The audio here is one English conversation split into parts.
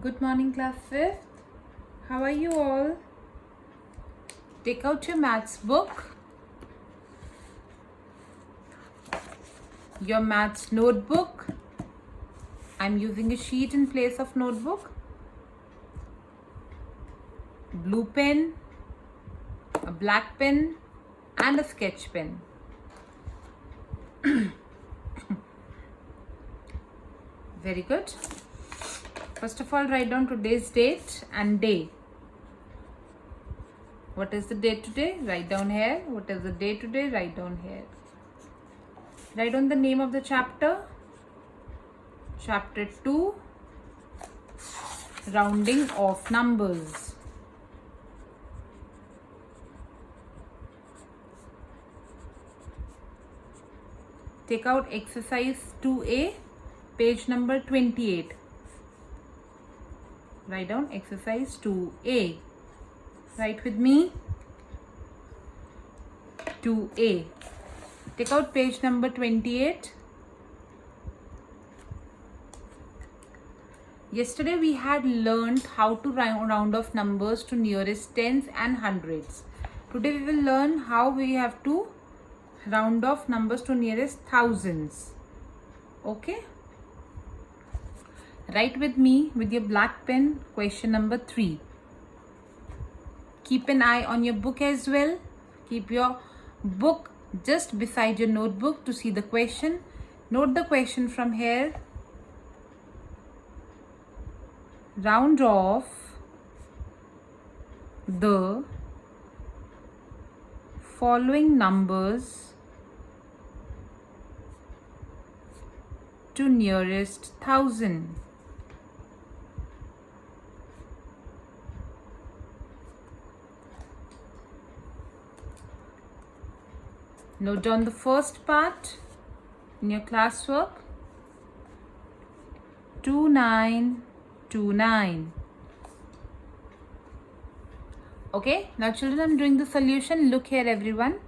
Good morning, class 5th. How are you all? Take out your maths book, your maths notebook. I'm using a sheet in place of notebook. Blue pen, a black pen, and a sketch pen. Very good. First of all, write down today's date and day. What is the date today? Write down here. What is the day today? Write down here. Write down the name of the chapter. Chapter 2, Rounding of Numbers. Take out exercise 2A, page number 28. Write down exercise 2A. Write with me. 2A. Take out page number 28. Yesterday we had learned how to round off numbers to nearest tens and hundreds. Today we will learn how we have to round off numbers to nearest thousands. Okay? Write with me with your black pen question number 3. Keep an eye on your book as well. Keep your book just beside your notebook to see the question. Note the question from here. Round off the following numbers to nearest thousand. Note down the first part in your classwork. 2929. Okay, now children, I'm doing the solution. Look here, everyone.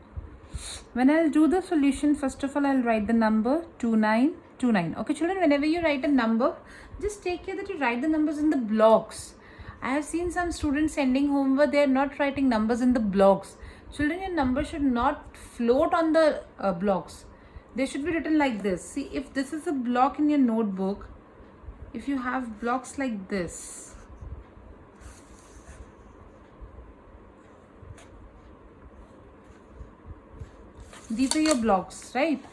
When I'll do the solution, first of all, I'll write the number 2929. Okay, children, whenever you write a number, just take care that you write the numbers in the blocks. I have seen some students sending homework, they are not writing numbers in the blocks. Children, your number should not float on the blocks. They should be written like this. See, if this is a block in your notebook, if you have blocks like this, these are your blocks, right?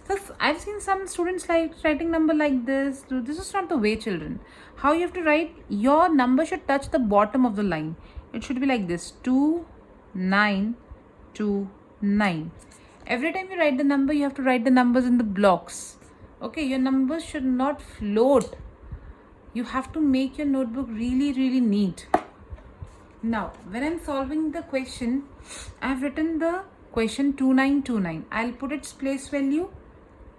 So I've seen some students like writing number like this. This is not the way, children. How you have to write, your number should touch the bottom of the line. It should be like this, 2929. Every time you write the number, you have to write the numbers in the blocks. Okay, your numbers should not float. You have to make your notebook really, really neat. Now, when I'm solving the question, I have written the question 2929. I'll put its place value.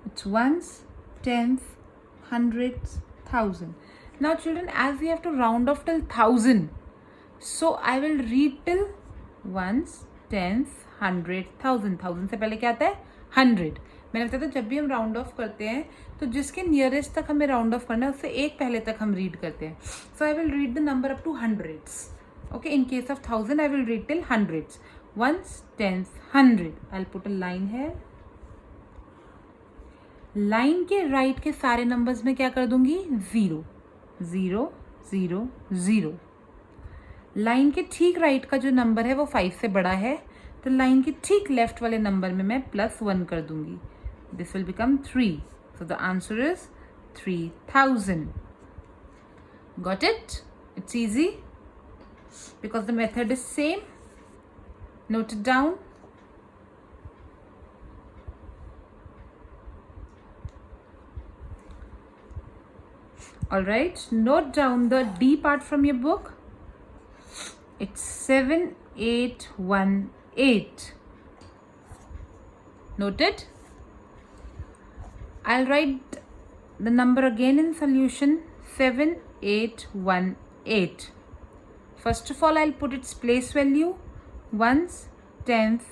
It's ones, tenths, hundreds, thousand. Now, children, as we have to round off till thousand, so I will read till ones, tenths, hundred, thousand. Thousand से पहले क्या आता है? 100. मैंने बताया था जब भी हम राउंड ऑफ करते हैं तो जिसके नियरेस्ट तक हमें राउंड ऑफ करना है उससे एक पहले तक हम रीड करते हैं. So I will read the number up to hundreds. Okay, in case of thousand I will read till hundreds. Ones, tens, 100. I put a line है. लाइन के राइट के सारे नंबर्स में क्या कर दूंगी? 0 0 0 0. लाइन के ठीक राइट का जो नंबर है वो 5 से बड़ा है, तो लाइन के ठीक लेफ्ट वाले नंबर में मैं +1 कर दूंगी. This will become 3. So the answer is 3000. Got it? It's easy because the method is same. Note it down. All right, note down the D part from your book. It's 7818. Note it. I'll write the number again in solution. 7818. First of all, I'll put its place value. Ones, tenths,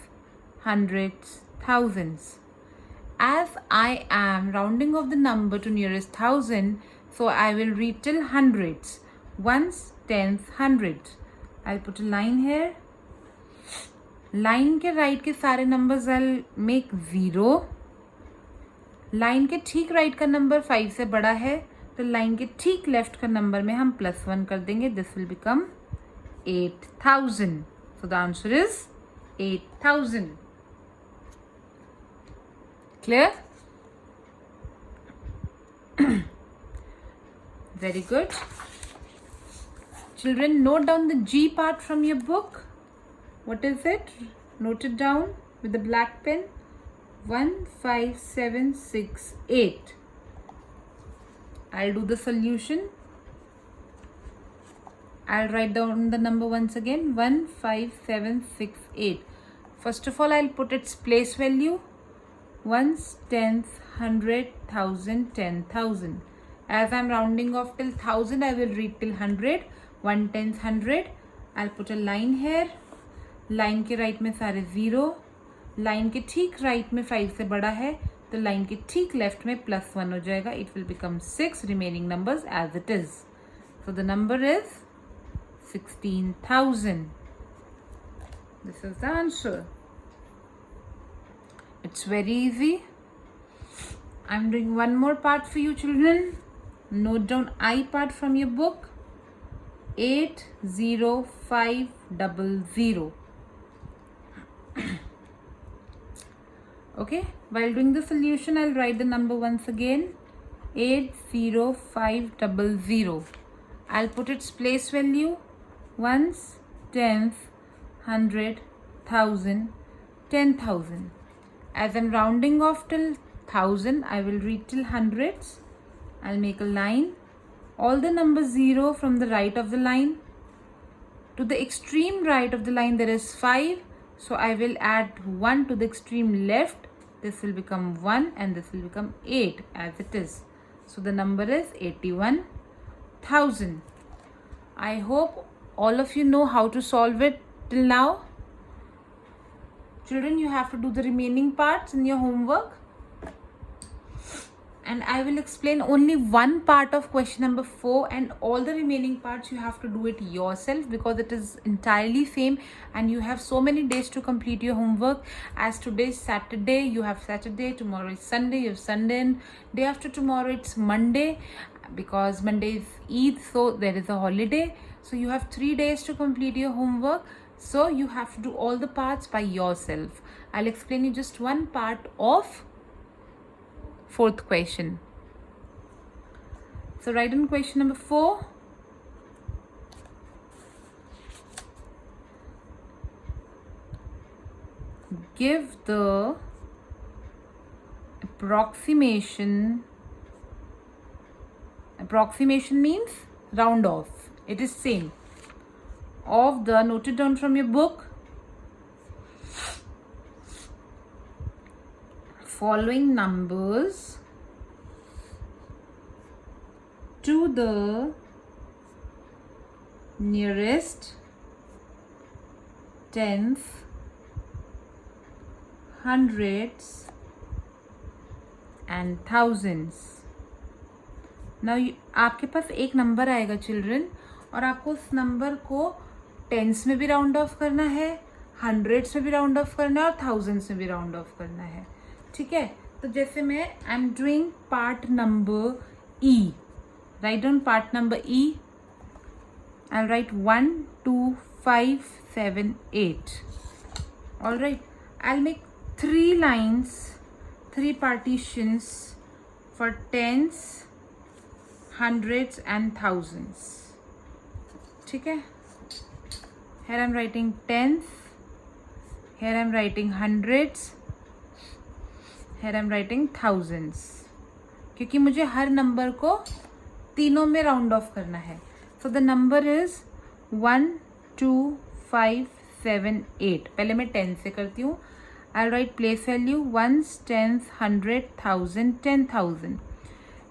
hundreds, thousands. As I am rounding off the number to nearest thousand, so I will read till hundreds. ones, tens, hundreds. I'll put a line here. Line के right के सारे numbers I'll make 0. Line के ठीक right का number 5 से बड़ा है तो लाइन के ठीक लेफ्ट का नंबर में हम +1 कर देंगे. This will become 8,000. So the answer is 8,000. Clear? Very good. Children, note down the G part from your book. What is it? Note it down with the black pen. 1, 5, 7, 6, 8. I'll do the solution. I'll write down the number once again. 1, 5, 7, 6, 8. First of all, I'll put its place value. Ones, tens, 100, 1,000, 10,000. As I'm rounding off till 1,000, I will read till 100. 1 tens, 100. I'll put a line here. Line के right में सारे 0. Line के ठीक right में 5 से बड़ा है तो लाइन के ठीक लेफ्ट में +1 हो जाएगा. It will become 6. Remaining numbers as it is. So the number is 16,000. This is the answer. It's very easy. I'm doing one more part for you, children. Note down I part from your book. 80500. Okay, while doing the solution, I'll write the number once again. 80500. I'll put its place value. Ones, tens, 100, 1,000, 10,000. As I'm rounding off till 1,000, I will read till hundreds. I'll make a line. All the numbers 0 from the right of the line. To the extreme right of the line there is 5. So I will add 1 to the extreme left. This will become 1 and this will become 8 as it is. So the number is 81,000. I hope all of you know how to solve it till now. Children, you have to do the remaining parts in your homework. And I will explain only one part of question number 4 and all the remaining parts you have to do it yourself because it is entirely same and you have so many days to complete your homework. As today is Saturday, you have Saturday, tomorrow is Sunday, you have Sunday, and day after tomorrow it's Monday because Monday is Eid, so there is a holiday. So you have 3 days to complete your homework. So you have to do all the parts by yourself. I'll explain you just one part of 4th question. So write in question number 4. Give the approximation. Approximation means round off. It is same. Of the, note it down from your book, following numbers to the nearest tens, hundreds and thousands. Now आपके पास एक number आएगा children और आपको उस number को tense में भी round of करना है, हंड्रेड्स में भी राउंड ऑफ करना है और थाउजेंड्स में भी राउंड ऑफ करना है. ठीक है, तो जैसे मैं I am doing part number E. Write down part number E. I right 1, 2, 5, 7, 8. All right, I make 3 lines, 3 partitions for tens, hundreds and thousands. ठीक है, here I'm writing tens, here I'm writing hundreds, here I'm writing thousands, क्योंकि मुझे हर number को तीनों में round of करना है. सो the number is 1, 2, 5, 7, 8. पहले मैं 10 से करती हूँ. I'll write place value ones, tens, 100, 1,000, 10,000.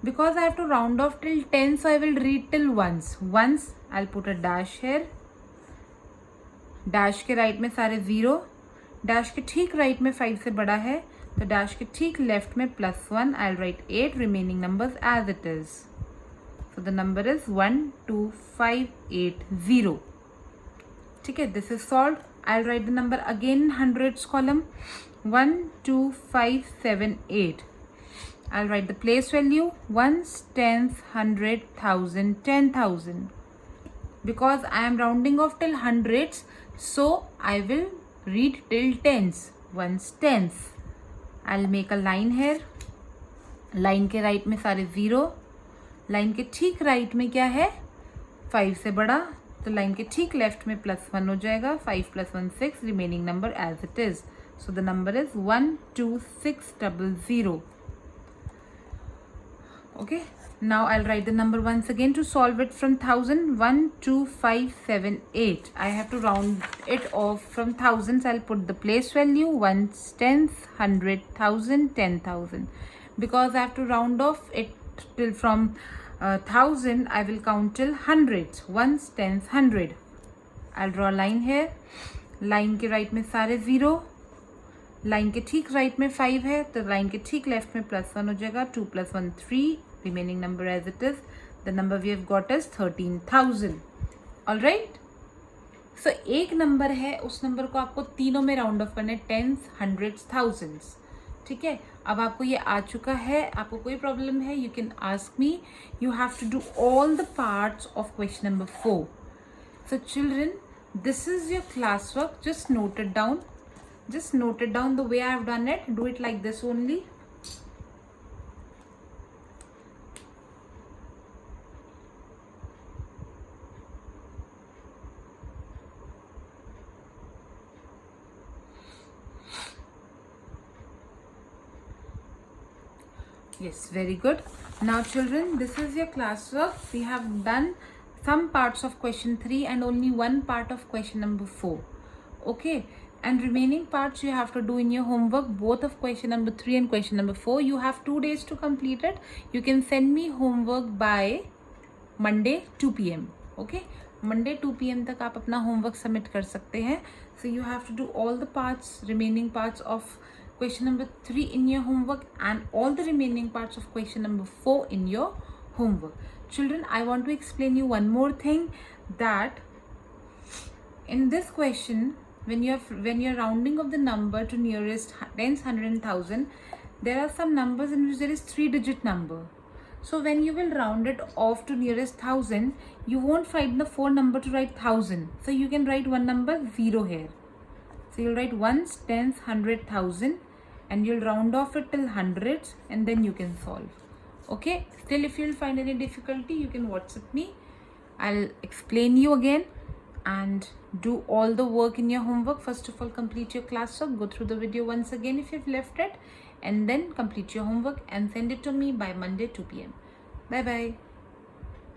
Because I have to round off till 10, so I will read till ones. Once I'll put a dash here. Dash के right में सारे 0. डैश के ठीक राइट में 5 से बड़ा है तो डैश के ठीक लेफ्ट में +1. I will write 8. Remaining numbers as it is. So the number is 12580. ठीक है, this is solved. I'll write the number again in hundreds column. 12578. I'll write the place value, ones, tenth, 100, 1000, 10,000. Because I am rounding off till hundreds, so I will read till tens. Ones, tenth. I'll make a line here. Line के right में सारे zero, line के ठीक right में क्या है, 5 से बड़ा, तो लाइन के ठीक लेफ्ट में +1 हो जाएगा. 5 + 1 6, remaining number as it is. So the number is 12600. Okay, now I will write the number once again to solve it from 1000. 12578. I have to round it off from thousands. I'll put the place value, ones, tenth, 100, 1000, 10,000. Because I have to round off it till from 1000, I will count till hundreds. Ones, tens, 100. I'll draw a line here. Line के right में सारे zero, line के ठीक right में 5 है, तो line के ठीक लेफ्ट में +1 हो जाएगा. 2 + 1 3, remaining number as it is. The number we have got is 13,000. All right. So एक नंबर है, उस नंबर को आपको तीनों में राउंड ऑफ करना है, टेंस, हंड्रेड्स, थाउजेंड्स. ठीक है, अब आपको ये आ चुका है. आपको कोई प्रॉब्लम है, you can ask me. You have to do all the parts of question number 4. So children, this is your class work. Just note it down. Just note it down the way I have done it. Do it like this only. Yes, very good. Now children, this is your class work. We have done some parts of question 3 and only one part of question number 4. Okay. And remaining parts you have to do in your homework, both of question number 3 and question number 4. You have 2 days to complete it. You can send me homework by Monday 2 PM. Okay, Monday 2 PM तक आप अपना homework submit कर सकते हैं. So you have to do all the parts, remaining parts of question number 3 in your homework and all the remaining parts of question number 4 in your homework. Children, I want to explain you one more thing, that in this question, when you're rounding of the number to nearest tens, 100 and 1000, there are some numbers in which there is 3-digit number. So when you will round it off to nearest 1000, you won't find the 4 number to write 1000. So you can write one number 0 here. So you'll write ones, tens, 100, 1000, and you'll round off it till hundreds, and then you can solve. Okay, still if you'll find any difficulty, you can WhatsApp me. I'll explain you again. And do all the work in your homework. First of all, complete your class work. Go through the video once again if you've left it, and then complete your homework and send it to me by Monday 2 PM. Bye bye.